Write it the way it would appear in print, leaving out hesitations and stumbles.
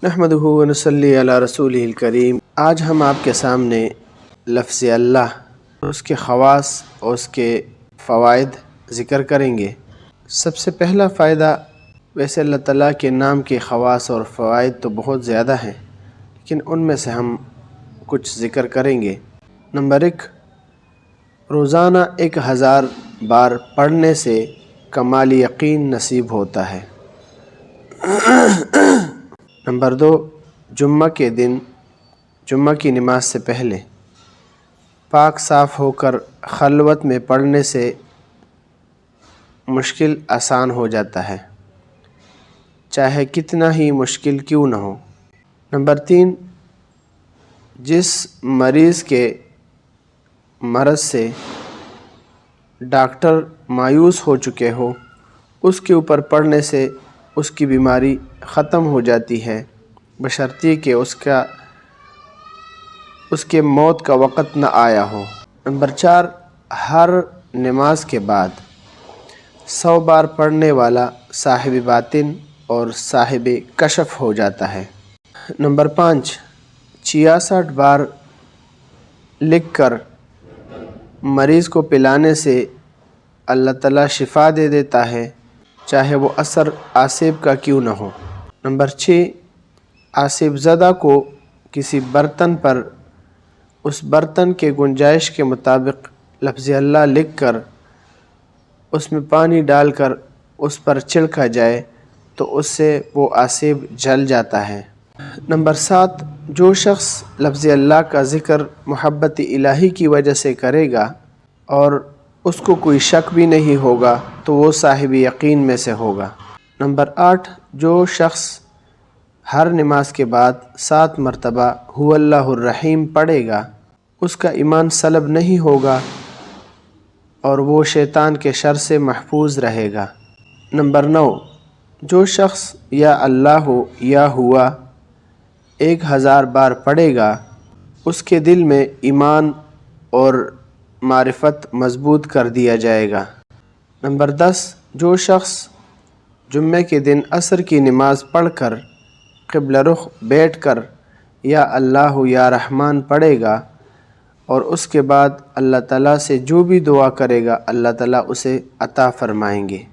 نحمدہ و نصلی علی رسولہ الکریم۔ آج ہم آپ کے سامنے لفظ اللہ، اس کے خواص اور اس کے فوائد ذکر کریں گے۔ سب سے پہلا فائدہ، ویسے اللہ تعالیٰ کے نام کے خواص اور فوائد تو بہت زیادہ ہیں، لیکن ان میں سے ہم کچھ ذکر کریں گے۔ نمبر 1، روزانہ 1000 بار پڑھنے سے کمال یقین نصیب ہوتا ہے۔ نمبر 2، جمعہ کے دن جمعہ کی نماز سے پہلے پاک صاف ہو کر خلوت میں پڑھنے سے مشکل آسان ہو جاتا ہے، چاہے کتنا ہی مشکل کیوں نہ ہو۔ نمبر 3، جس مریض کے مرض سے ڈاکٹر مایوس ہو چکے ہو، اس کے اوپر پڑھنے سے اس کی بیماری ختم ہو جاتی ہے، بشرطیکہ کہ اس کے موت کا وقت نہ آیا ہو۔ نمبر 4، ہر نماز کے بعد 100 بار پڑھنے والا صاحب باطن اور صاحب کشف ہو جاتا ہے۔ نمبر 5، 66 بار لکھ کر مریض کو پلانے سے اللہ تعالیٰ شفا دے دیتا ہے، چاہے وہ اثر آسیب کا کیوں نہ ہو۔ نمبر 6، آسیب زدہ کو کسی برتن پر اس برتن کے گنجائش کے مطابق لفظ اللہ لکھ کر اس میں پانی ڈال کر اس پر چھڑکا جائے تو اس سے وہ آسیب جل جاتا ہے۔ نمبر 7، جو شخص لفظ اللہ کا ذکر محبت الہی کی وجہ سے کرے گا اور اس کو کوئی شک بھی نہیں ہوگا تو وہ صاحب یقین میں سے ہوگا۔ نمبر 8، جو شخص ہر نماز کے بعد 7 مرتبہ هو اللہ الرحیم پڑھے گا، اس کا ایمان سلب نہیں ہوگا اور وہ شیطان کے شر سے محفوظ رہے گا۔ نمبر 9، جو شخص یا اللہ یا ہوا 1000 بار پڑھے گا، اس کے دل میں ایمان اور معرفت مضبوط کر دیا جائے گا۔ نمبر 10، جو شخص جمعہ کے دن عصر کی نماز پڑھ کر قبلہ رخ بیٹھ کر یا اللہ یا رحمان پڑھے گا اور اس کے بعد اللہ تعالیٰ سے جو بھی دعا کرے گا اللہ تعالیٰ اسے عطا فرمائیں گے۔